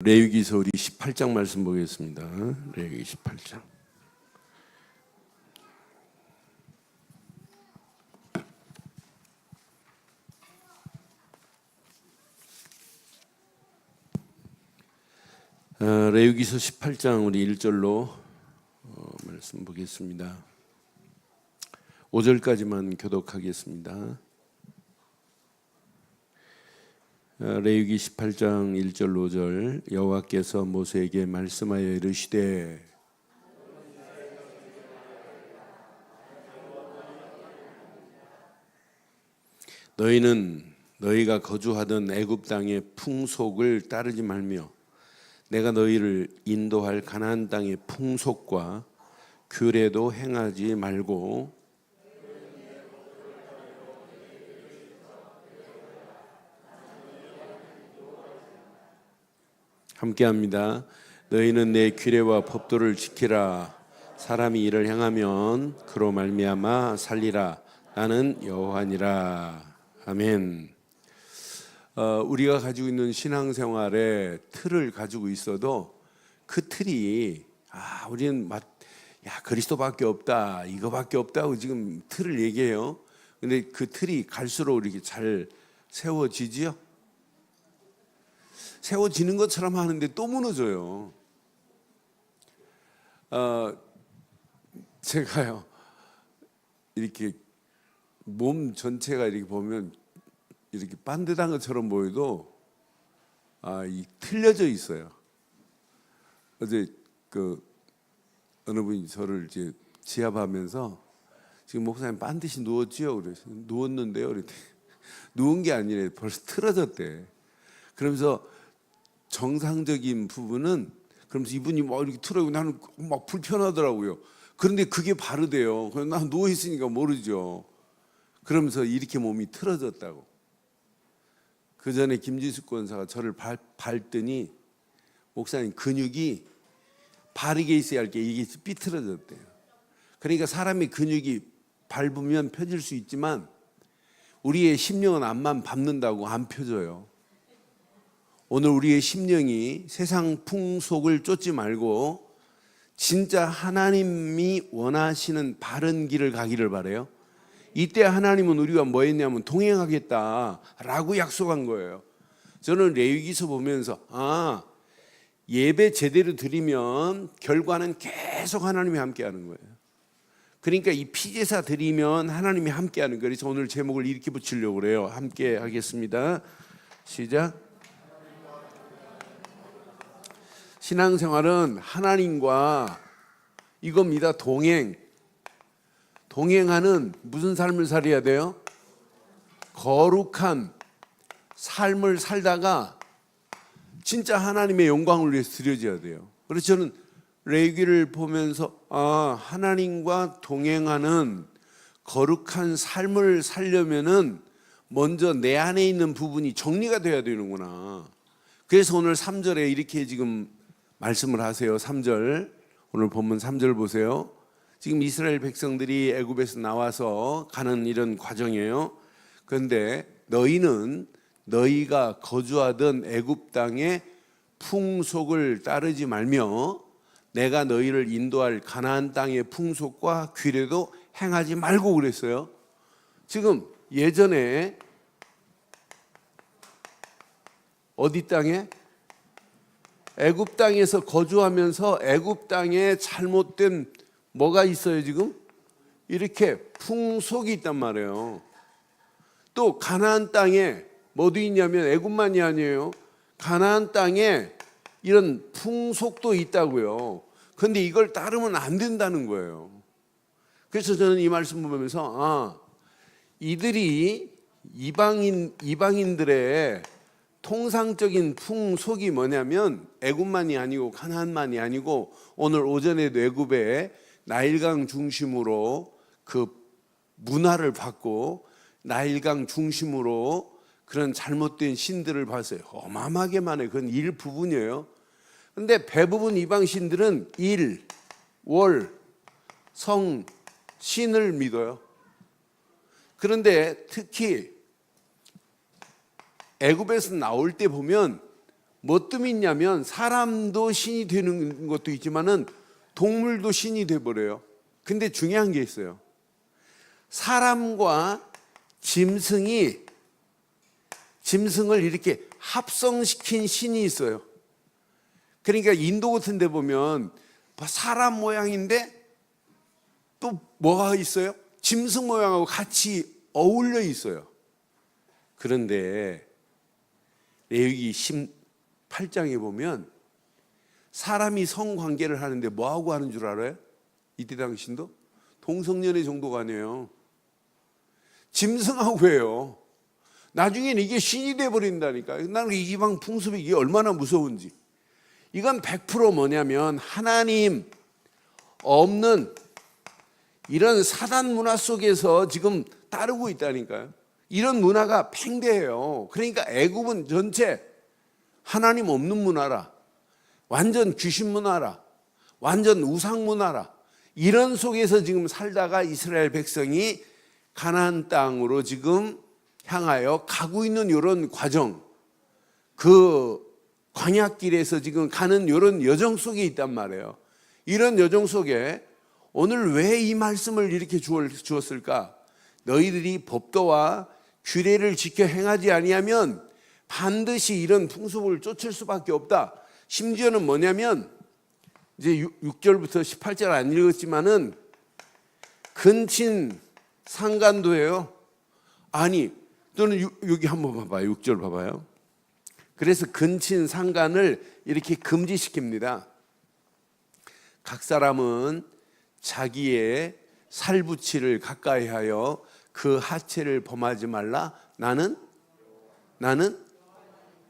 레위기서 우리 18장 말씀 보겠습니다. 레위기 18장. 레위기서 18장 우리 1절로 말씀 보겠습니다. 5절까지만 교독하겠습니다. 레위기 18장 1절 5절 여호와께서 모세에게 말씀하여 이르시되 너희는 너희가 거주하던 애굽 땅의 풍속을 따르지 말며 내가 너희를 인도할 가나안 땅의 풍속과 규례도 행하지 말고 함께합니다. 너희는 내 규례와 법도를 지키라. 사람이 이를 행하면 그로 말미암아 살리라. 나는 여호와니라. 아멘. 우리가 가지고 있는 신앙생활의 틀을 가지고 있어도 그 틀이 우리는 그리스도밖에 없다, 이거밖에 없다고 지금 틀을 얘기해요. 근데 그 틀이 갈수록 이렇게 잘 세워지지요? 세워지는 것처럼 하는데 또 무너져요. 제가요 이렇게 몸 전체가 이렇게 보면 이렇게 반듯한 것처럼 보여도 이 틀려져 있어요. 어제 어느 분이 저를 이제 지압하면서 지금 목사님 반드시 누웠지요? 그래서 누웠는데요. 그랬더니 누운 게 아니래, 벌써 틀어졌대. 그러면서 정상적인 부분은 그러면서 이분이 막 이렇게 틀어요. 나는 막 불편하더라고요. 그런데 그게 바르대요. 그래서 난 누워 있으니까 모르죠. 그러면서 이렇게 몸이 틀어졌다고. 그 전에 김지숙 권사가 저를 밟더니 목사님 근육이 바르게 있어야 할 게 이게 삐뚤어졌대요. 그러니까 사람의 근육이 밟으면 펴질 수 있지만 우리의 심령은 앞만 밟는다고 안 펴져요. 오늘 우리의 심령이 세상 풍속을 쫓지 말고 진짜 하나님이 원하시는 바른 길을 가기를 바라요. 이때 하나님은 우리가 뭐 했냐면 동행하겠다라고 약속한 거예요. 저는 레위기서 보면서 예배 제대로 드리면 결과는 계속 하나님이 함께하는 거예요. 그러니까 이 피제사 드리면 하나님이 함께하는 거예요. 그래서 오늘 제목을 이렇게 붙이려고 그래요. 함께 하겠습니다. 시작. 신앙생활은 하나님과 이겁니다. 동행하는 무슨 삶을 살아야 돼요? 거룩한 삶을 살다가 진짜 하나님의 영광을 위해서 드려져야 돼요. 그래서 저는 레위기를 보면서 하나님과 동행하는 거룩한 삶을 살려면은 먼저 내 안에 있는 부분이 정리가 돼야 되는구나. 그래서 오늘 3절에 이렇게 지금 말씀을 하세요. 3절, 오늘 본문 3절 보세요. 지금 이스라엘 백성들이 애굽에서 나와서 가는 이런 과정이에요. 그런데 너희는 너희가 거주하던 애굽 땅의 풍속을 따르지 말며 내가 너희를 인도할 가나안 땅의 풍속과 규례도 행하지 말고 그랬어요. 지금 예전에 어디 땅에? 애굽 땅에서 거주하면서 애굽 땅에 잘못된 뭐가 있어요 지금? 이렇게 풍속이 있단 말이에요. 또 가나안 땅에 뭐도 있냐면 애굽만이 아니에요. 가나안 땅에 이런 풍속도 있다고요. 그런데 이걸 따르면 안 된다는 거예요. 그래서 저는 이 말씀 보면서 이들이 이방인들의 통상적인 풍속이 뭐냐면 애굽만이 아니고 가나안만이 아니고 오늘 오전에도 애굽에 나일강 중심으로 그 문화를 받고 나일강 중심으로 그런 잘못된 신들을 봤어요. 어마어마하게 많아요. 그건 일부분이에요. 그런데 대부분 이방 신들은 일, 월, 성, 신을 믿어요. 그런데 특히 애굽에서 나올 때 보면 뭐 뜸이 있냐면 사람도 신이 되는 것도 있지만은 동물도 신이 돼버려요. 근데 중요한 게 있어요. 사람과 짐승을 이렇게 합성시킨 신이 있어요. 그러니까 인도 같은 데 보면 사람 모양인데 또 뭐가 있어요? 짐승 모양하고 같이 어울려 있어요. 그런데 레위기 18장에 보면 사람이 성관계를 하는데 뭐하고 하는 줄 알아요? 이때 당신도? 동성연애 정도가 아니에요. 짐승하고 해요. 나중에는 이게 신이 돼버린다니까. 나는 이 이방 풍습이 이게 얼마나 무서운지. 이건 100% 뭐냐면 하나님 없는 이런 사단 문화 속에서 지금 따르고 있다니까요. 이런 문화가 팽배해요. 그러니까 애굽은 전체 하나님 없는 문화라, 완전 귀신 문화라, 완전 우상 문화라, 이런 속에서 지금 살다가 이스라엘 백성이 가나안 땅으로 지금 향하여 가고 있는 이런 과정, 그 광야길에서 지금 가는 이런 여정 속에 있단 말이에요. 이런 여정 속에 오늘 왜 이 말씀을 이렇게 주었을까? 너희들이 법도와 규례를 지켜 행하지 아니하면 반드시 이런 풍습을 쫓을 수밖에 없다. 심지어는 뭐냐면 이제 6절부터 18절 안 읽었지만은 근친 상간도 해요. 아니, 또는 여기 한번 봐봐요. 6절 봐봐요. 그래서 근친 상간을 이렇게 금지시킵니다. 각 사람은 자기의 살부치를 가까이하여 그 하체를 범하지 말라. 나는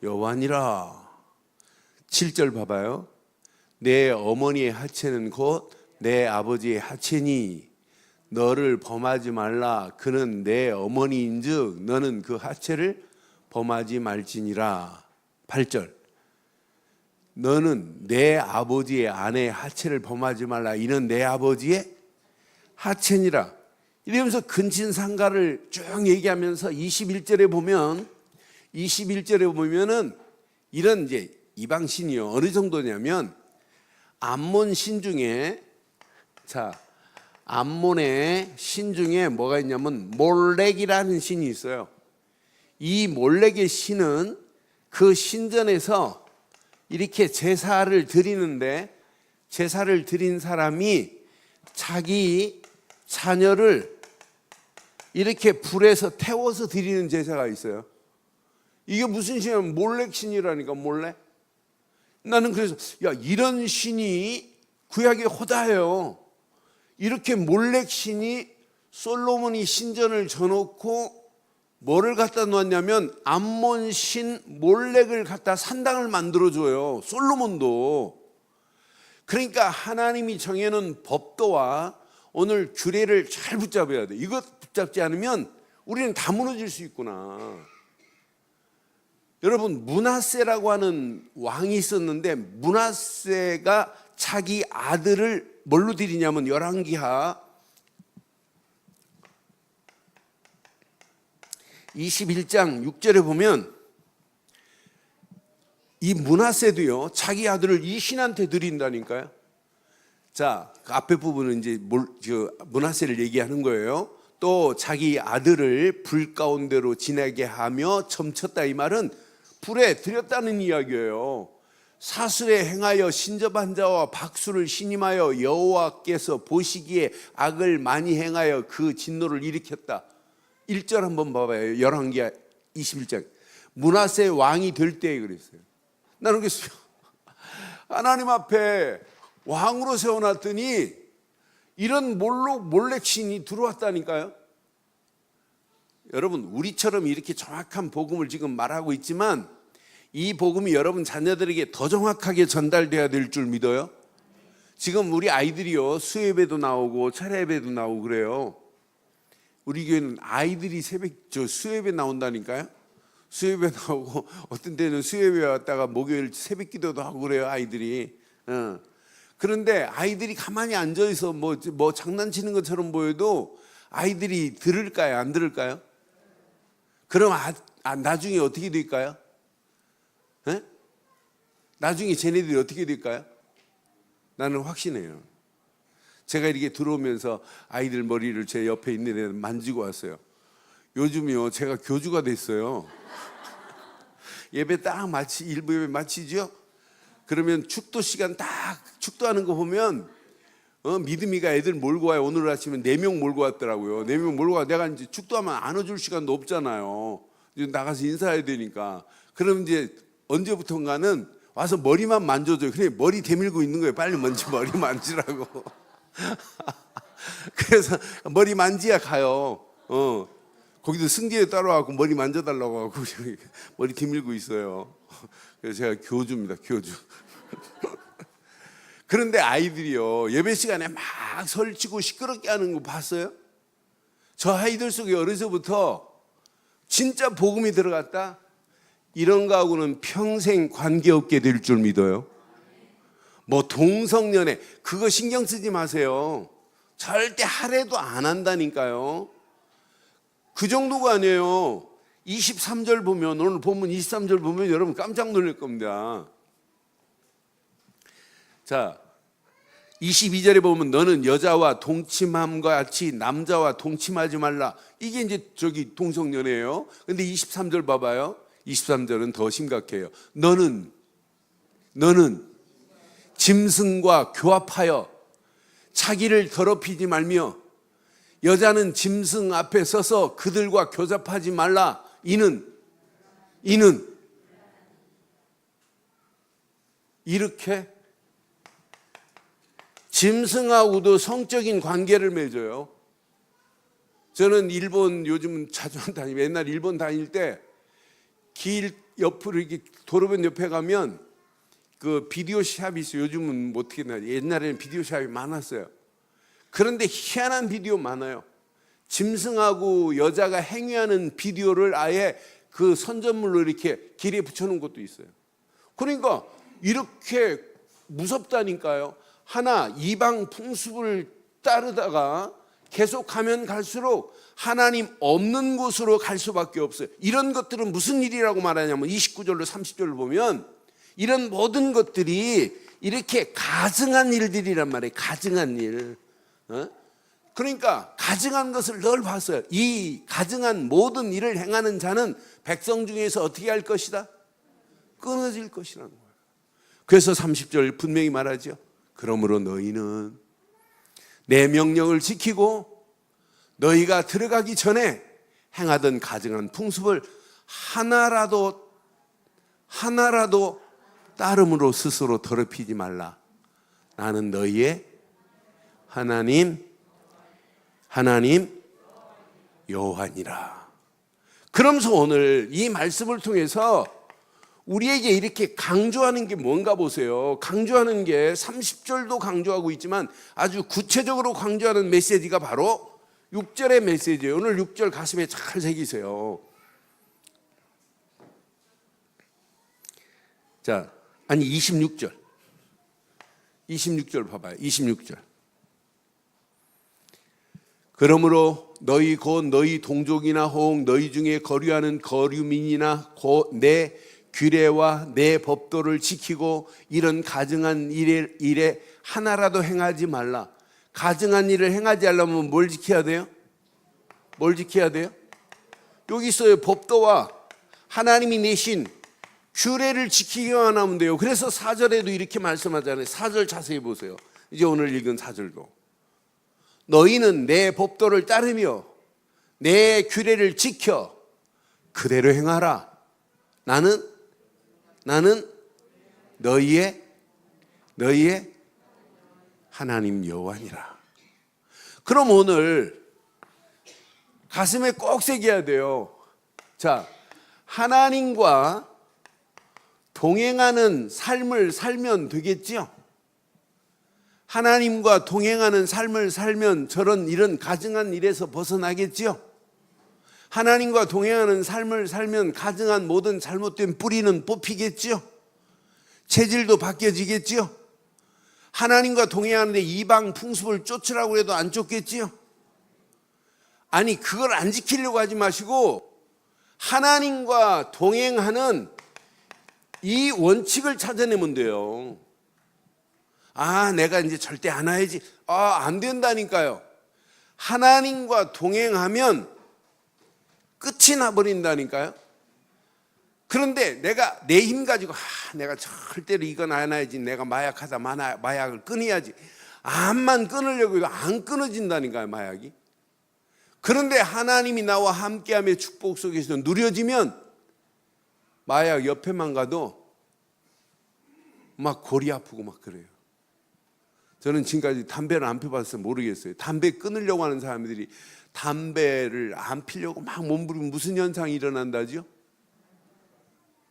여호와니라. 7절 봐봐요. 내 어머니의 하체는 곧 내 아버지의 하체니 너를 범하지 말라. 그는 내 어머니인즉 너는 그 하체를 범하지 말지니라. 8절 너는 내 아버지의 아내의 하체를 범하지 말라. 이는 내 아버지의 하체니라. 이러면서 근친상가를 쭉 얘기하면서 21절에 보면은 이런 이제 이방 신이요. 어느 정도냐면 암몬 신 중에 암몬의 신 중에 뭐가 있냐면 몰렉이라는 신이 있어요. 이 몰렉의 신은 그 신전에서 이렇게 제사를 드리는데 제사를 드린 사람이 자기 자녀를 이렇게 불에서 태워서 드리는 제사가 있어요. 이게 무슨 신이냐면 몰렉 신이라니까. 몰렉. 나는 그래서 이런 신이 구약에 호다해요. 이렇게 몰렉 신이 솔로몬이 신전을 져놓고 뭐를 갖다 놓았냐면 암몬 신 몰렉을 갖다 산당을 만들어줘요. 솔로몬도. 그러니까 하나님이 정해놓은 법도와 오늘 규례를 잘 붙잡아야 돼. 이것 붙잡지 않으면 우리는 다 무너질 수 있구나. 여러분, 므낫세라고 하는 왕이 있었는데 므낫세가 자기 아들을 뭘로 드리냐면 열왕기하 21장 6절에 보면 이 므낫세도요 자기 아들을 이 신한테 드린다니까요. 자, 그 앞에 부분은 이제 므낫세를 얘기하는 거예요. 또 자기 아들을 불 가운데로 지나게 하며 점쳤다. 이 말은 불에 들였다는 이야기예요. 사슬에 행하여 신접한 자와 박수를 신임하여 여호와께서 보시기에 악을 많이 행하여 그 진노를 일으켰다. 1절 한번 봐봐요. 열왕기하 21장. 므낫세 왕이 될 때에 그랬어요. 나는 그랬어요. 하나님 앞에 왕으로 세워놨더니 이런 몰렉 신이 들어왔다니까요. 여러분, 우리처럼 이렇게 정확한 복음을 지금 말하고 있지만 이 복음이 여러분 자녀들에게 더 정확하게 전달돼야 될 줄 믿어요. 지금 우리 아이들이요 수예배도 나오고 차례예배도 나오고 그래요. 우리 교회는 아이들이 수예배 나온다니까요. 수예배 나오고 어떤 때는 수예배 왔다가 목요일 새벽기도도 하고 그래요. 아이들이. 그런데 아이들이 가만히 앉아있어 뭐 장난치는 것처럼 보여도 아이들이 들을까요? 안 들을까요? 그럼 나중에 어떻게 될까요? 나중에 쟤네들이 어떻게 될까요? 나는 확신해요. 제가 이렇게 들어오면서 아이들 머리를 제 옆에 있는 애들 만지고 왔어요. 요즘요 제가 교주가 됐어요. 예배 딱 일부 예배 마치죠? 그러면 축도 시간 딱 축도하는 거 보면 믿음이가 애들 몰고 와요. 오늘 아침에 4명 몰고 왔더라고요. 4명 몰고 와. 내가 이제 축도하면 안아줄 시간도 없잖아요. 이제 나가서 인사해야 되니까. 그럼 이제 언제부턴가는 와서 머리만 만져줘요. 그래 머리 대밀고 있는 거예요. 빨리 먼저 머리 만지라고. 그래서 머리 만지야 가요. 거기도 승재에 따라와서 머리 만져달라고 하고 머리 뒤밀고 있어요. 그래서 제가 교주입니다. 교주. 그런데 아이들이요 예배 시간에 막 설치고 시끄럽게 하는 거 봤어요? 저 아이들 속에 어려서부터 진짜 복음이 들어갔다? 이런 거하고는 평생 관계없게 될 줄 믿어요. 뭐 동성연애 그거 신경 쓰지 마세요. 절대 하래도 안 한다니까요. 그 정도가 아니에요. 23절 보면 오늘 본문 23절 보면 여러분 깜짝 놀랄 겁니다. 자 22절에 보면 너는 여자와 동침함과 같이 남자와 동침하지 말라. 이게 이제 저기 동성연애예요. 근데 23절 봐봐요. 23절은 더 심각해요. 너는 짐승과 교합하여 자기를 더럽히지 말며 여자는 짐승 앞에 서서 그들과 교잡하지 말라. 이는 이렇게 짐승하고도 성적인 관계를 맺어요. 저는 일본 요즘은 자주 다니고 옛날 일본 다닐 때 길 옆으로 이렇게 도로변 옆에 가면 그 비디오 샵이 있어요. 요즘은 뭐 어떻게 나요? 옛날에는 비디오 샵이 많았어요. 그런데 희한한 비디오 많아요. 짐승하고 여자가 행위하는 비디오를 아예 그 선전물로 이렇게 길에 붙여놓은 것도 있어요. 그러니까 이렇게 무섭다니까요. 하나 이방 풍습을 따르다가 계속 가면 갈수록 하나님 없는 곳으로 갈 수밖에 없어요. 이런 것들은 무슨 일이라고 말하냐면 29절로 30절을 보면 이런 모든 것들이 이렇게 가증한 일들이란 말이에요. 가증한 일. 그러니까 가증한 것을 늘 봤어요. 이 가증한 모든 일을 행하는 자는 백성 중에서 어떻게 할 것이다? 끊어질 것이라는 거예요. 그래서 30절 분명히 말하죠. 그러므로 너희는 내 명령을 지키고 너희가 들어가기 전에 행하던 가증한 풍습을 하나라도 따름으로 스스로 더럽히지 말라. 나는 너희의 하나님 여호와니라. 그러면서 오늘 이 말씀을 통해서 우리에게 이렇게 강조하는 게 뭔가 보세요. 강조하는 게 30절도 강조하고 있지만 아주 구체적으로 강조하는 메시지가 바로 6절의 메시지예요. 오늘 6절 가슴에 잘 새기세요. 자, 아니 26절 봐봐요. 26절. 그러므로 너희 곧 너희 동족이나 혹 너희 중에 거류하는 거류민이나 곧 내 규례와 내 법도를 지키고 이런 가증한 일에 하나라도 행하지 말라. 가증한 일을 행하지 않으려면 뭘 지켜야 돼요? 뭘 지켜야 돼요? 여기 있어요. 법도와 하나님이 내신 규례를 지키기만 하면 돼요. 그래서 4절에도 이렇게 말씀하잖아요. 4절 자세히 보세요. 이제 오늘 읽은 4절도. 너희는 내 법도를 따르며 내 규례를 지켜 그대로 행하라. 나는 너희의 하나님 여호와니라. 그럼 오늘 가슴에 꼭 새겨야 돼요. 자, 하나님과 동행하는 삶을 살면 되겠죠? 하나님과 동행하는 삶을 살면 이런 가증한 일에서 벗어나겠죠? 하나님과 동행하는 삶을 살면 가증한 모든 잘못된 뿌리는 뽑히겠죠? 체질도 바뀌어지겠죠? 하나님과 동행하는데 이방 풍습을 쫓으라고 해도 안 쫓겠지요? 아니 그걸 안 지키려고 하지 마시고 하나님과 동행하는 이 원칙을 찾아내면 돼요. 아, 내가 이제 절대 안 해야지. 아, 안 된다니까요. 하나님과 동행하면 끝이 나버린다니까요. 그런데 내가 내 힘 가지고 내가 절대로 이건 안 해야지. 내가 마약하다 마약을 끊어야지. 암만 끊으려고 해도 안 끊어진다니까요, 마약이. 그런데 하나님이 나와 함께하며 축복 속에서 누려지면 마약 옆에만 가도 막 골이 아프고 막 그래요. 저는 지금까지 담배를 안 펴봐서 모르겠어요. 담배 끊으려고 하는 사람들이 담배를 안 피려고 막 몸부리면 무슨 현상이 일어난다죠?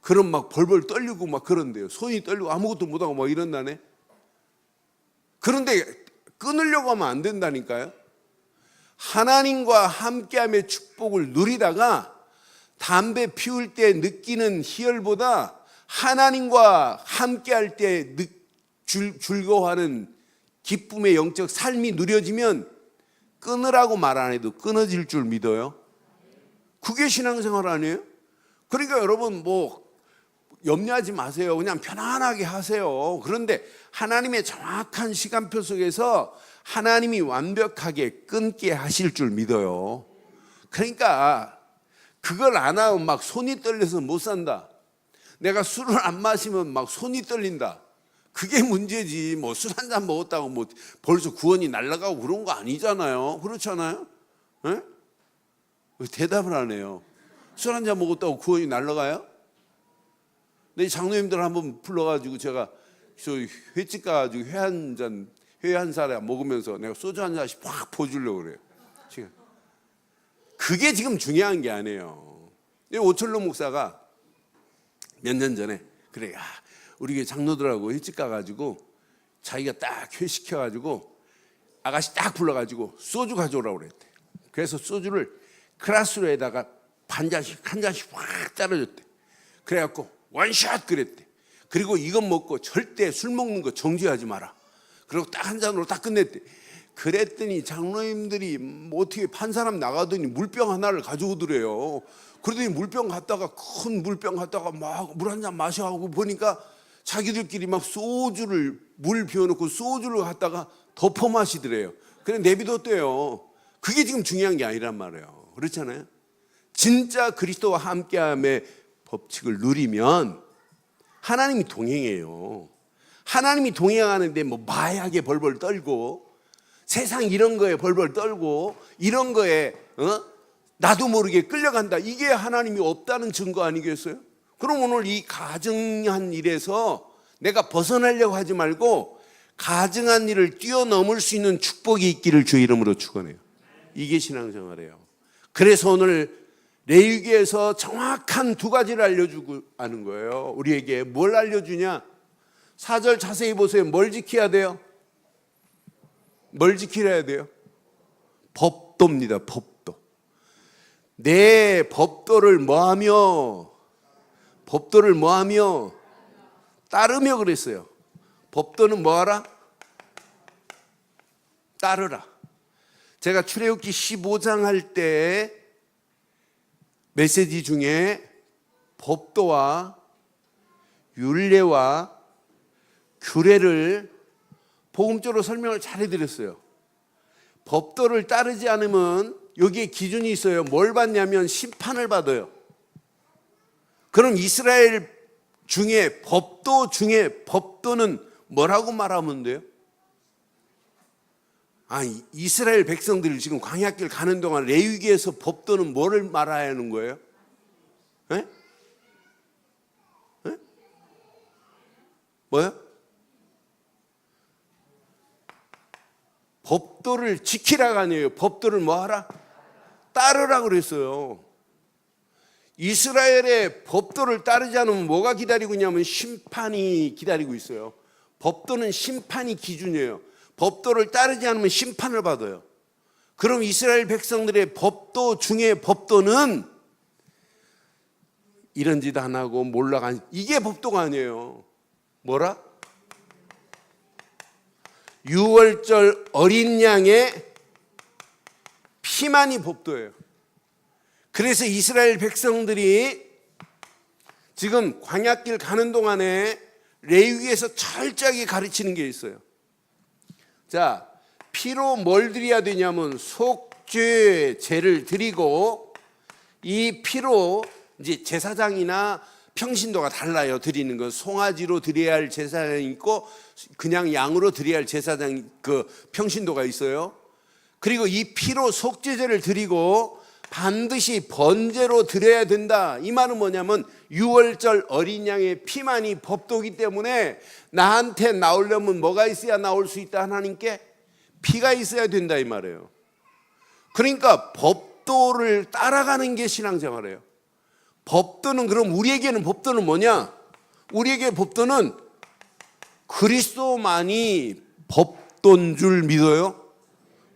그럼 막 벌벌 떨리고 막 그런데요. 손이 떨리고 아무것도 못하고 막 이런다네. 그런데 끊으려고 하면 안 된다니까요. 하나님과 함께함의 축복을 누리다가 담배 피울 때 느끼는 희열보다 하나님과 함께할 때 즐거워하는 기쁨의 영적 삶이 누려지면 끊으라고 말 안 해도 끊어질 줄 믿어요. 그게 신앙생활 아니에요? 그러니까 여러분 염려하지 마세요. 그냥 편안하게 하세요. 그런데 하나님의 정확한 시간표 속에서 하나님이 완벽하게 끊게 하실 줄 믿어요. 그러니까 그걸 안 하면 막 손이 떨려서 못 산다. 내가 술을 안 마시면 막 손이 떨린다. 그게 문제지. 술 한 잔 먹었다고 벌써 구원이 날아가고 그런 거 아니잖아요. 그렇잖아요? 에? 대답을 안 해요. 술 한 잔 먹었다고 구원이 날아가요? 내 장로님들 한번 불러가지고 제가 저 횟집 가가지고 회 한 사람 먹으면서 내가 소주 한 잔씩 확 부어주려고 그래요. 지금. 그게 지금 중요한 게 아니에요. 오철로 목사가 몇 년 전에 그래, 우리 교회 장로들하고 횟집 가가지고 자기가 딱 회시켜가지고 아가씨 딱 불러가지고 소주 가져오라고 그랬대. 그래서 소주를 크라스로에다가 한 잔씩 확 따라줬대. 그래갖고 원샷 그랬대. 그리고 이건 먹고 절대 술 먹는 거 정지하지 마라. 그리고 딱 한 잔으로 딱 끝냈대. 그랬더니 장로님들이 어떻게 판 사람 나가더니 물병 하나를 가져오더래요. 그러더니 물병 갖다가 큰 물병 갖다가 막 물 한 잔 마셔하고 보니까 자기들끼리 막 소주를 물 비워놓고 소주를 갖다가 덮어 마시더래요. 그래 내비뒀대요. 그게 지금 중요한 게 아니란 말이에요. 그렇잖아요. 진짜 그리스도와 함께함의 법칙을 누리면 하나님이 동행해요. 하나님이 동행하는데 마약에 벌벌 떨고 세상 이런 거에 벌벌 떨고 이런 거에 나도 모르게 끌려간다. 이게 하나님이 없다는 증거 아니겠어요? 그럼 오늘 이 가증한 일에서 내가 벗어나려고 하지 말고 가증한 일을 뛰어넘을 수 있는 축복이 있기를 주의 이름으로 축원해요. 이게 신앙생활이에요. 그래서 오늘 레위기에서 정확한 두 가지를 알려주고 하는 거예요. 우리에게 뭘 알려주냐? 4절 자세히 보세요. 뭘 지켜야 돼요? 뭘 지키려야 돼요? 법도입니다. 법도. 내 법도를 뭐하며 따르며 그랬어요. 법도는 뭐하라? 따르라. 제가 출애굽기 15장 할 때 메시지 중에 법도와 율례와 규례를 복음적으로 설명을 잘 해드렸어요. 법도를 따르지 않으면 여기에 기준이 있어요. 뭘 받냐면 심판을 받아요. 그럼 이스라엘 중에 법도는 뭐라고 말하면 돼요? 이스라엘 백성들이 지금 광야길 가는 동안 레위기에서 법도는 뭐를 말해야 하는 거예요? 에? 뭐요? 법도를 지키라가 아니에요. 법도를 뭐하라? 따르라 그랬어요. 이스라엘의 법도를 따르지 않으면 뭐가 기다리고 있냐면 심판이 기다리고 있어요. 법도는 심판이 기준이에요. 법도를 따르지 않으면 심판을 받아요. 그럼 이스라엘 백성들의 법도 중에 법도는 이런 짓 안 하고 몰라간 이게 법도가 아니에요. 뭐라? 유월절 어린 양의 피만이 법도예요. 그래서 이스라엘 백성들이 지금 광야길 가는 동안에 레위기에서 철저하게 가르치는 게 있어요. 자, 피로 뭘 드려야 되냐면 속죄 제를 드리고, 이 피로 이제 제사장이나 평신도가 달라요. 드리는 건 송아지로 드려야 할 제사장이 있고 그냥 양으로 드려야 할 제사장 평신도가 있어요. 그리고 이 피로 속죄제를 드리고 반드시 번제로 드려야 된다. 이 말은 뭐냐면 유월절 어린 양의 피만이 법도기 때문에 나한테 나오려면 뭐가 있어야 나올 수 있다? 하나님께 피가 있어야 된다 이 말이에요. 그러니까 법도를 따라가는 게 신앙생활이에요. 법도는, 그럼 우리에게는 법도는 뭐냐? 우리에게 법도는 그리스도만이 법도인 줄 믿어요?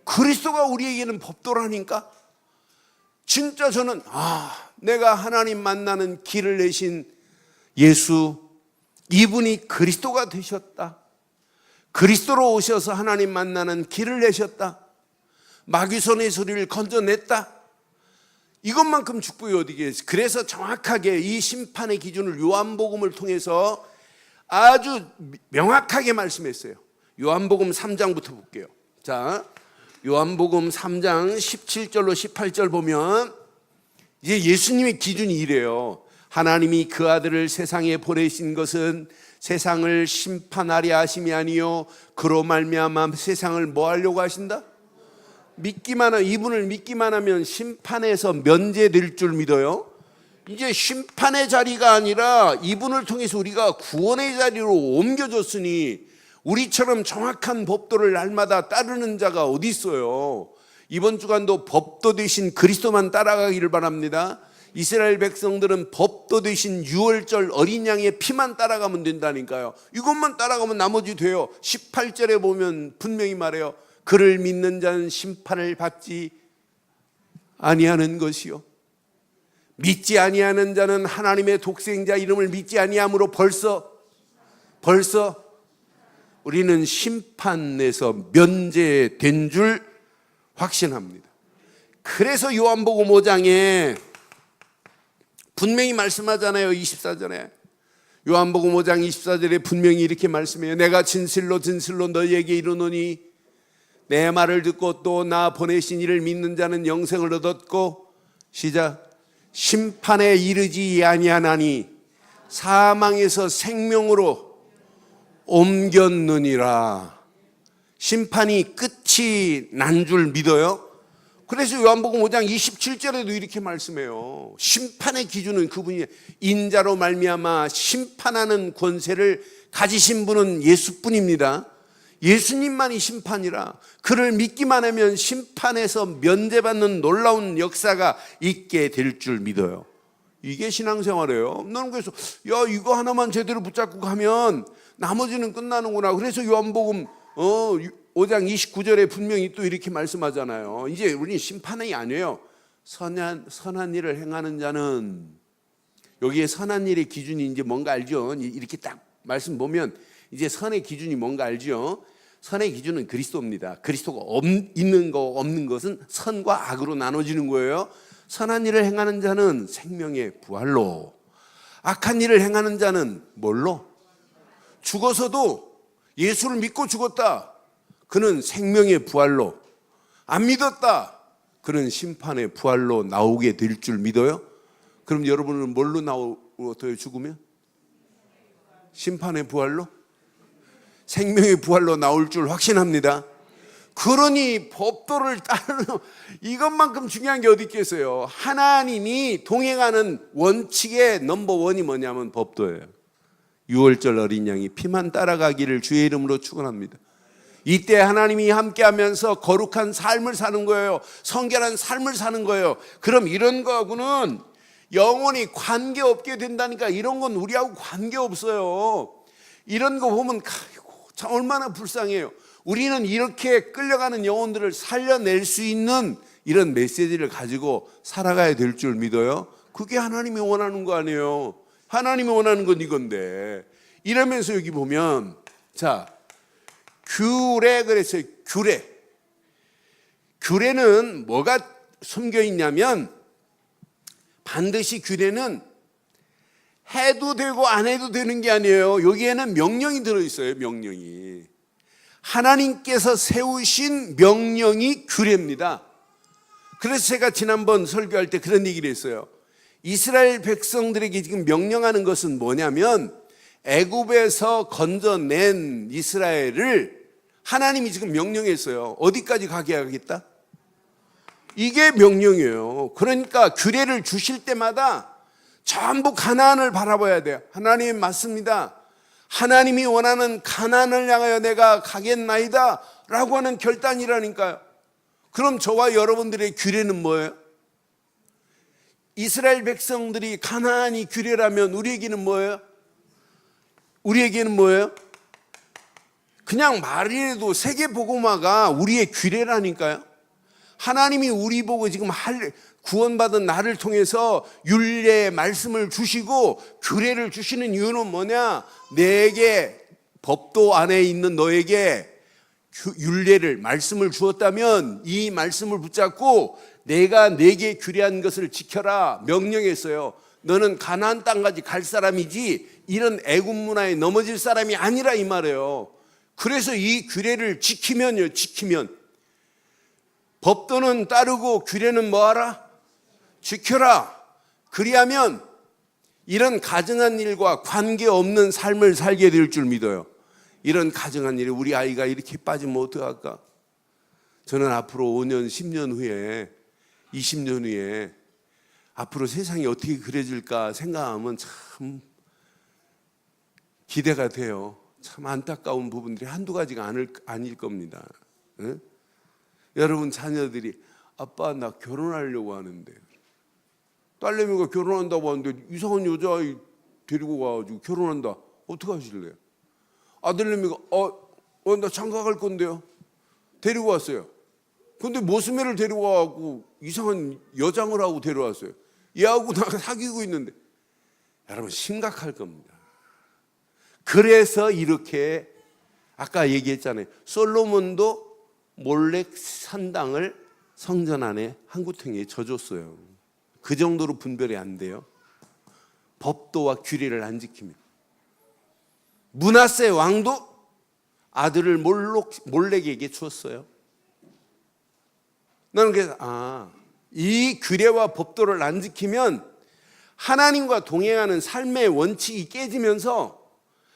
그리스도가 우리에게는 법도라니까? 진짜 저는 내가 하나님 만나는 길을 내신 예수, 이분이 그리스도가 되셨다. 그리스도로 오셔서 하나님 만나는 길을 내셨다. 마귀손의 소리를 건져냈다. 이것만큼 축복이 어디겠어요? 그래서 정확하게 이 심판의 기준을 요한복음을 통해서 아주 명확하게 말씀했어요. 요한복음 3장부터 볼게요. 자, 요한복음 3장 17절로 18절 보면 이제 예수님의 기준이 이래요. 하나님이 그 아들을 세상에 보내신 것은 세상을 심판하려 하심이 아니요 그로 말미암아 세상을 뭐 하려고 하신다? 이분을 믿기만 하면 심판에서 면제될 줄 믿어요. 이제 심판의 자리가 아니라 이분을 통해서 우리가 구원의 자리로 옮겨졌으니 우리처럼 정확한 법도를 날마다 따르는 자가 어디 있어요? 이번 주간도 법도 되신 그리스도만 따라가기를 바랍니다. 이스라엘 백성들은 법도 되신 유월절 어린 양의 피만 따라가면 된다니까요. 이것만 따라가면 나머지 돼요. 18절에 보면 분명히 말해요. 그를 믿는 자는 심판을 받지 아니하는 것이요 믿지 아니하는 자는 하나님의 독생자 이름을 믿지 아니함으로 벌써 우리는 심판에서 면제된 줄 확신합니다. 그래서 요한복음 5장에 분명히 말씀하잖아요. 24절에 요한복음 5장 24절에 분명히 이렇게 말씀해요. 내가 진실로 너희에게 이르노니 내 말을 듣고 또 나 보내신 이를 믿는 자는 영생을 얻었고 시작 심판에 이르지 아니하나니 사망에서 생명으로 옮겼느니라. 심판이 끝이 난 줄 믿어요? 그래서 요한복음 5장 27절에도 이렇게 말씀해요. 심판의 기준은 그분이 인자로 말미암아 심판하는 권세를 가지신 분은 예수뿐입니다. 예수님만이 심판이라. 그를 믿기만 하면 심판에서 면제받는 놀라운 역사가 있게 될 줄 믿어요. 이게 신앙생활이에요. 나는 그래서 이거 하나만 제대로 붙잡고 가면 나머지는 끝나는구나. 그래서 요한복음 5장 29절에 분명히 또 이렇게 말씀하잖아요. 이제 우리는 심판이 아니에요. 선한 일을 행하는 자는, 여기에 선한 일의 기준이 이제 뭔가 알죠? 이렇게 딱 말씀 보면 이제 선의 기준이 뭔가 알죠? 선의 기준은 그리스도입니다. 그리스도가 있는 거 없는 것은 선과 악으로 나눠지는 거예요. 선한 일을 행하는 자는 생명의 부활로, 악한 일을 행하는 자는 뭘로? 죽어서도 예수를 믿고 죽었다. 그는 생명의 부활로. 안 믿었다. 그는 심판의 부활로 나오게 될 줄 믿어요? 그럼 여러분은 뭘로 나오어요? 죽으면? 심판의 부활로? 생명의 부활로 나올 줄 확신합니다. 그러니 법도를 따르는 이것만큼 중요한 게 어디 있겠어요? 하나님이 동행하는 원칙의 넘버원이 뭐냐면 법도예요. 유월절 어린 양이 피만 따라가기를 주의 이름으로 축원합니다. 이때 하나님이 함께하면서 거룩한 삶을 사는 거예요. 성결한 삶을 사는 거예요. 그럼 이런 거하고는 영원히 관계없게 된다니까. 이런 건 우리하고 관계없어요. 이런 거 보면 참 얼마나 불쌍해요. 우리는 이렇게 끌려가는 영혼들을 살려낼 수 있는 이런 메시지를 가지고 살아가야 될 줄 믿어요. 그게 하나님이 원하는 거 아니에요. 하나님이 원하는 건 이건데. 이러면서 여기 보면 자, 규례 그랬어요. 규례는 뭐가 숨겨 있냐면 반드시 규례는 해도 되고 안 해도 되는 게 아니에요. 여기에는 명령이 들어있어요. 명령이. 하나님께서 세우신 명령이 규례입니다. 그래서 제가 지난번 설교할 때 그런 얘기를 했어요. 이스라엘 백성들에게 지금 명령하는 것은 뭐냐면 애굽에서 건져낸 이스라엘을 하나님이 지금 명령했어요. 어디까지 가게 하겠다? 이게 명령이에요. 그러니까 규례를 주실 때마다 전부 가나안을 바라봐야 돼요. 하나님 맞습니다. 하나님이 원하는 가나안을 향하여 내가 가겠나이다 라고 하는 결단이라니까요. 그럼 저와 여러분들의 규례는 뭐예요? 이스라엘 백성들이 가나안이 규례라면 우리에게는 뭐예요? 우리에게는 뭐예요? 그냥 말이라도 세계복음화가 우리의 규례라니까요. 하나님이 우리 보고 지금 구원받은 나를 통해서 율례의 말씀을 주시고 규례를 주시는 이유는 뭐냐? 내게 법도 안에 있는 너에게 율례를 말씀을 주었다면 이 말씀을 붙잡고 내가 내게 규례한 것을 지켜라 명령했어요. 너는 가나안 땅까지 갈 사람이지 이런 애굽 문화에 넘어질 사람이 아니라 이 말이에요. 그래서 이 규례를 지키면 법도는 따르고 규례는 뭐하라? 지켜라. 그리하면 이런 가증한 일과 관계없는 삶을 살게 될 줄 믿어요. 이런 가증한 일에 우리 아이가 이렇게 빠지면 어떡할까? 저는 앞으로 5년, 10년 후에 20년 후에 앞으로 세상이 어떻게 그려질까 생각하면 참 기대가 돼요. 참 안타까운 부분들이 한두 가지가 아닐 겁니다. 네? 여러분 자녀들이 아빠 나 결혼하려고 하는데 딸내미가 결혼한다고 하는데 이상한 여자아이 데리고 가가지고 결혼한다. 어떻게 하실래요? 아들내미가 나 장가 갈 건데요. 데리고 왔어요. 근데 모스매를 데리고 와갖고 이상한 여장을 하고 데려왔어요. 얘하고 나 사귀고 있는데 여러분 심각할 겁니다. 그래서 이렇게 아까 얘기했잖아요. 솔로몬도 몰렉 산당을 성전 안에 한 구덩이에 져줬어요. 그 정도로 분별이 안 돼요. 법도와 규례를 안 지킵니다. 므낫세 왕도 아들을 몰렉에게 주었어요. 나는 그래서 이 규례와 법도를 안 지키면 하나님과 동행하는 삶의 원칙이 깨지면서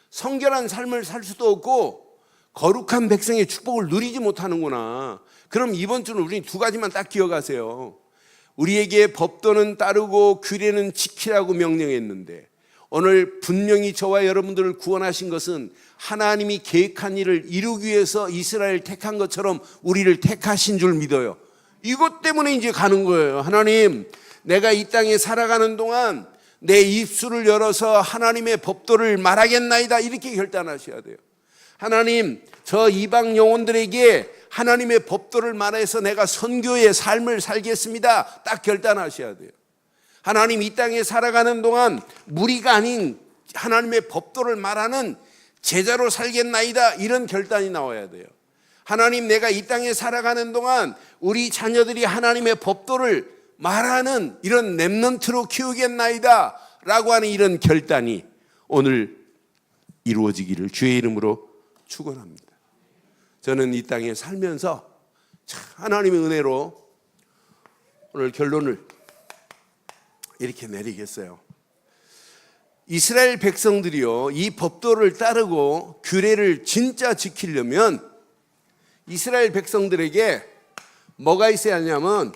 성결한 삶을 살 수도 없고 거룩한 백성의 축복을 누리지 못하는구나. 그럼 이번 주는 우리 두 가지만 딱 기억하세요. 우리에게 법도는 따르고 규례는 지키라고 명령했는데 오늘 분명히 저와 여러분들을 구원하신 것은 하나님이 계획한 일을 이루기 위해서 이스라엘 택한 것처럼 우리를 택하신 줄 믿어요. 이것 때문에 이제 가는 거예요. 하나님, 내가 이 땅에 살아가는 동안 내 입술을 열어서 하나님의 법도를 말하겠나이다. 이렇게 결단하셔야 돼요. 하나님, 저 이방 영혼들에게 하나님의 법도를 말해서 내가 선교의 삶을 살겠습니다. 딱 결단하셔야 돼요. 하나님, 이 땅에 살아가는 동안 무리가 아닌 하나님의 법도를 말하는 제자로 살겠나이다. 이런 결단이 나와야 돼요. 하나님, 내가 이 땅에 살아가는 동안 우리 자녀들이 하나님의 법도를 말하는 이런 렘넌트로 키우겠나이다 라고 하는 이런 결단이 오늘 이루어지기를 주의 이름으로 축원합니다. 저는 이 땅에 살면서 하나님의 은혜로 오늘 결론을 이렇게 내리겠어요. 이스라엘 백성들이요, 이 법도를 따르고 규례를 진짜 지키려면 이스라엘 백성들에게 뭐가 있어야 하냐면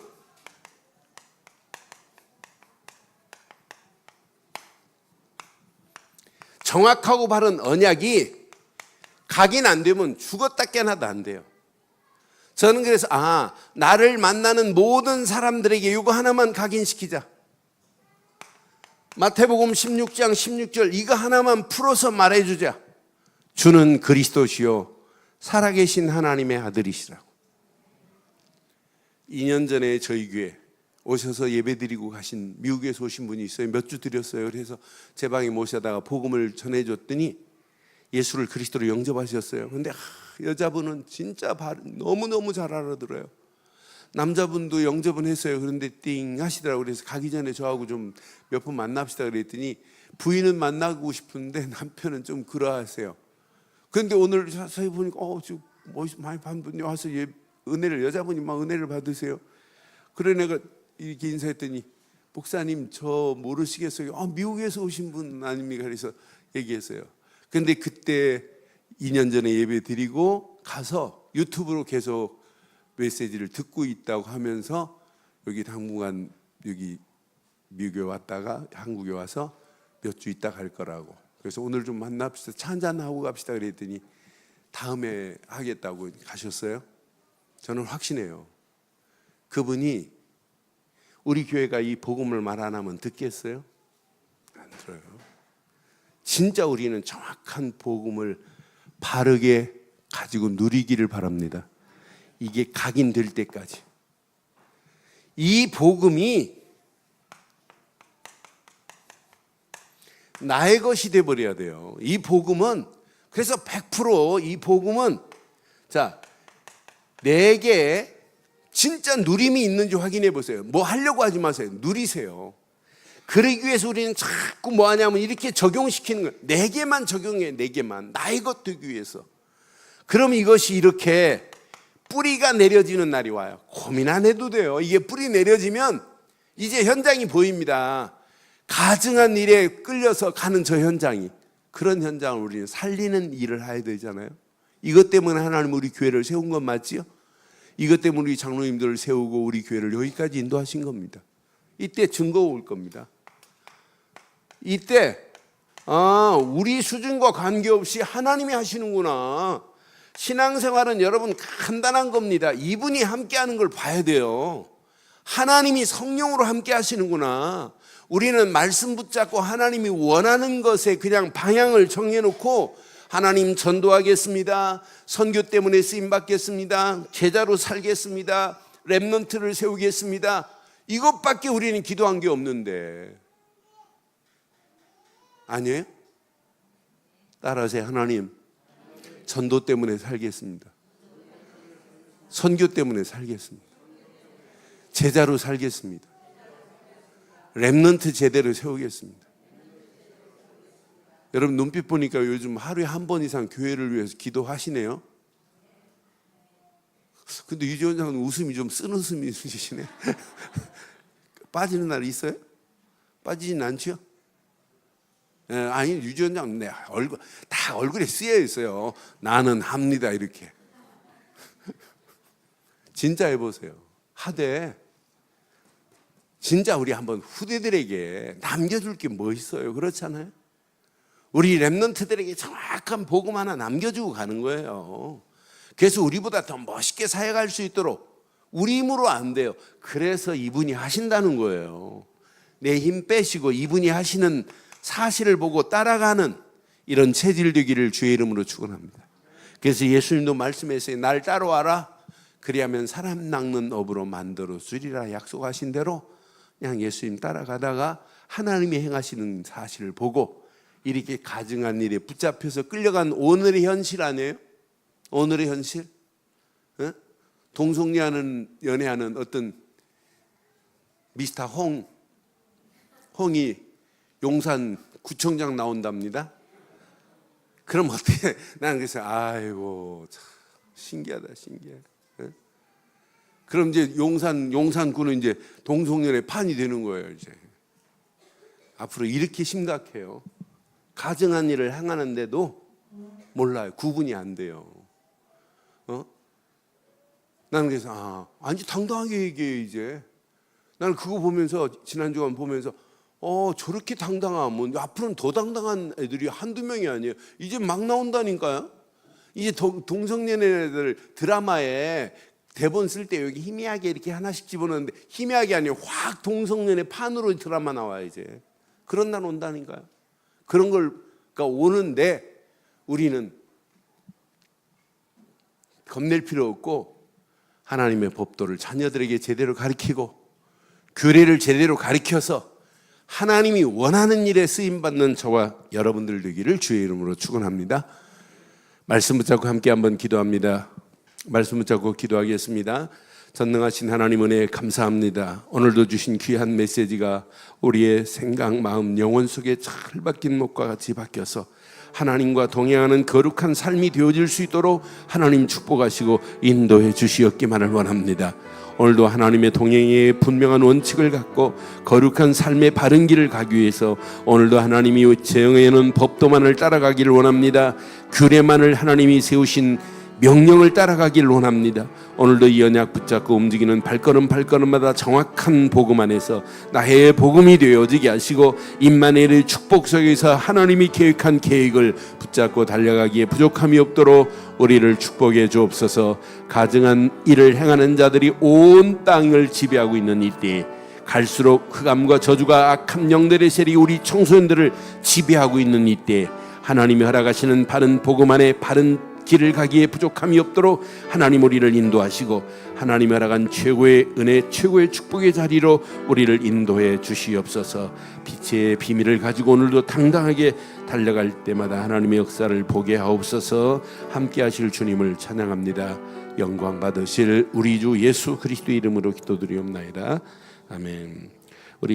정확하고 바른 언약이 각인 안 되면 죽었다 깨나도 안 돼요. 저는 그래서 나를 만나는 모든 사람들에게 이거 하나만 각인시키자. 마태복음 16장 16절 이거 하나만 풀어서 말해주자. 주는 그리스도시요 살아계신 하나님의 아들이시라고. 2년 전에 저희 교회 오셔서 예배드리고 가신 미국에서 오신 분이 있어요. 몇 주 드렸어요. 그래서 제 방에 모셔다가 복음을 전해줬더니 예수를 그리스도로 영접하셨어요. 근데 여자분은 진짜 너무너무 잘 알아들어요. 남자분도 영접은 했어요. 그런데 띵 하시더라고요. 그래서 가기 전에 저하고 좀 몇 번 만납시다 그랬더니 부인은 만나고 싶은데 남편은 좀 그러하세요. 그런데 오늘 자세히 보니까 지금 많이 반 분이 와서 은혜를, 여자분이 막 은혜를 받으세요. 그래 내가 이렇게 인사했더니 목사님 저 모르시겠어요? 미국에서 오신 분 아닙니까? 그래서 얘기했어요. 근데 그때 2년 전에 예배 드리고 가서 유튜브로 계속 메시지를 듣고 있다고 하면서 여기 당분간 여기 미국에 왔다가 한국에 와서 몇 주 있다 갈 거라고. 그래서 오늘 좀 만납시다. 차 한잔 하고 갑시다 그랬더니 다음에 하겠다고 가셨어요. 저는 확신해요. 그분이 우리 교회가 이 복음을 말 안 하면 듣겠어요? 안 들어요. 진짜 우리는 정확한 복음을 바르게 가지고 누리기를 바랍니다. 이게 각인될 때까지. 이 복음이 나의 것이 돼버려야 돼요. 이 복음은, 그래서 100% 이 복음은, 자, 내게 진짜 누림이 있는지 확인해 보세요. 뭐 하려고 하지 마세요. 누리세요. 그러기 위해서 우리는 자꾸 뭐 하냐면 이렇게 적용시키는 거예요. 내게만 적용해, 내게만. 나의 것 되기 위해서. 그럼 이것이 이렇게 뿌리가 내려지는 날이 와요. 고민 안 해도 돼요. 이게 뿌리 내려지면 이제 현장이 보입니다. 가증한 일에 끌려서 가는 저 현장이, 그런 현장을 우리는 살리는 일을 해야 되잖아요. 이것 때문에 하나님 우리 교회를 세운 건 맞지요? 이것 때문에 우리 장로님들을 세우고 우리 교회를 여기까지 인도하신 겁니다. 이때 증거가 올 겁니다. 이때 우리 수준과 관계없이 하나님이 하시는구나. 신앙생활은 여러분 간단한 겁니다. 이분이 함께하는 걸 봐야 돼요. 하나님이 성령으로 함께 하시는구나. 우리는 말씀 붙잡고 하나님이 원하는 것에 그냥 방향을 정해놓고 하나님 전도하겠습니다. 선교 때문에 쓰임받겠습니다. 제자로 살겠습니다. 렘넌트를 세우겠습니다. 이것밖에 우리는 기도한 게 없는데. 아니에요? 따라하세요. 하나님, 전도 때문에 살겠습니다. 선교 때문에 살겠습니다. 제자로 살겠습니다. 렘넌트 제대로 세우겠습니다. 여러분 눈빛 보니까 요즘 하루에 한 번 이상 교회를 위해서 기도하시네요. 근데 유지원 장은 웃음이 좀 쓴 웃음이 있으시네. 빠지는 날 있어요? 빠지진 않죠? 아니 유지원 장은 다 얼굴에 쓰여 있어요. 나는 합니다 이렇게. 진짜 해보세요. 하되 진짜 우리 한번 후대들에게 남겨줄 게 뭐 있어요? 그렇잖아요? 우리 렘넌트들에게 정확한 복음 하나 남겨주고 가는 거예요. 그래서 우리보다 더 멋있게 사역할 수 있도록 우리 힘으로 안 돼요. 그래서 이분이 하신다는 거예요. 내 힘 빼시고 이분이 하시는 사실을 보고 따라가는 이런 체질 되기를 주의 이름으로 축원합니다. 그래서 예수님도 말씀하세요. 날 따라와라. 그리하면 사람 낚는 업으로 만들어 주리라 약속하신 대로 그냥 예수님 따라가다가 하나님이 행하시는 사실을 보고 이렇게 가증한 일에 붙잡혀서 끌려간 오늘의 현실 아니에요? 오늘의 현실? 연애하는 어떤 미스터 홍이 용산 구청장 나온답니다. 그럼 어떻게? 나는 그래서 아이고 참 신기하다. 그럼 이제 용산구는 이제 동성연애 판이 되는 거예요. 이제 앞으로 이렇게 심각해요. 가증한 일을 행하는데도 몰라요. 구분이 안 돼요. 나는 그래서 아니 당당하게 얘기해 이제. 나는 그거 보면서 지난주간 보면서 저렇게 당당하면 앞으로는 더 당당한 애들이 한두 명이 아니에요. 이제 막 나온다니까요. 이제 동성연애들 드라마에 대본 쓸 때 여기 희미하게 이렇게 하나씩 집어넣는데 희미하게 아니에요. 확 동성연애 판으로 드라마 나와요. 이제 그런 날 온다니까요. 그런 걸 그러니까 오는데 우리는 겁낼 필요 없고 하나님의 법도를 자녀들에게 제대로 가르치고 교례를 제대로 가르쳐서 하나님이 원하는 일에 쓰임받는 저와 여러분들 되기를 주의 이름으로 축원합니다. 말씀 붙잡고 함께 한번 기도합니다. 말씀 붙잡고 기도하겠습니다. 전능하신 하나님 은혜 감사합니다. 오늘도 주신 귀한 메시지가 우리의 생각, 마음, 영혼 속에 잘 박힌 목과 같이 바뀌어서 하나님과 동행하는 거룩한 삶이 되어질 수 있도록 하나님 축복하시고 인도해 주시옵기만을 원합니다. 오늘도 하나님의 동행에 분명한 원칙을 갖고 거룩한 삶의 바른 길을 가기 위해서 오늘도 하나님이 정해놓은 법도만을 따라가기를 원합니다. 규례만을 하나님이 세우신 명령을 따라가기를 원합니다. 오늘도 이 언약 붙잡고 움직이는 발걸음마다 정확한 복음 안에서 나의 복음이 되어지게 하시고 임마누엘의 축복 속에서 하나님이 계획한 계획을 붙잡고 달려가기에 부족함이 없도록 우리를 축복해 주옵소서. 가증한 일을 행하는 자들이 온 땅을 지배하고 있는 이때에 갈수록 흑암과 저주가 악한 영들의 세력이 우리 청소년들을 지배하고 있는 이때에 하나님이 허락하시는 바른 복음 안에 바른 길을 가기에 부족함이 없도록 하나님 우리를 인도하시고 하나님이 허락한 최고의 은혜, 최고의 축복의 자리로 우리를 인도해 주시옵소서. 빛의 비밀을 가지고 오늘도 당당하게 달려갈 때마다 하나님의 역사를 보게 하옵소서. 함께 하실 주님을 찬양합니다. 영광 받으실 우리 주 예수 그리스도 이름으로 기도드리옵나이다. 아멘.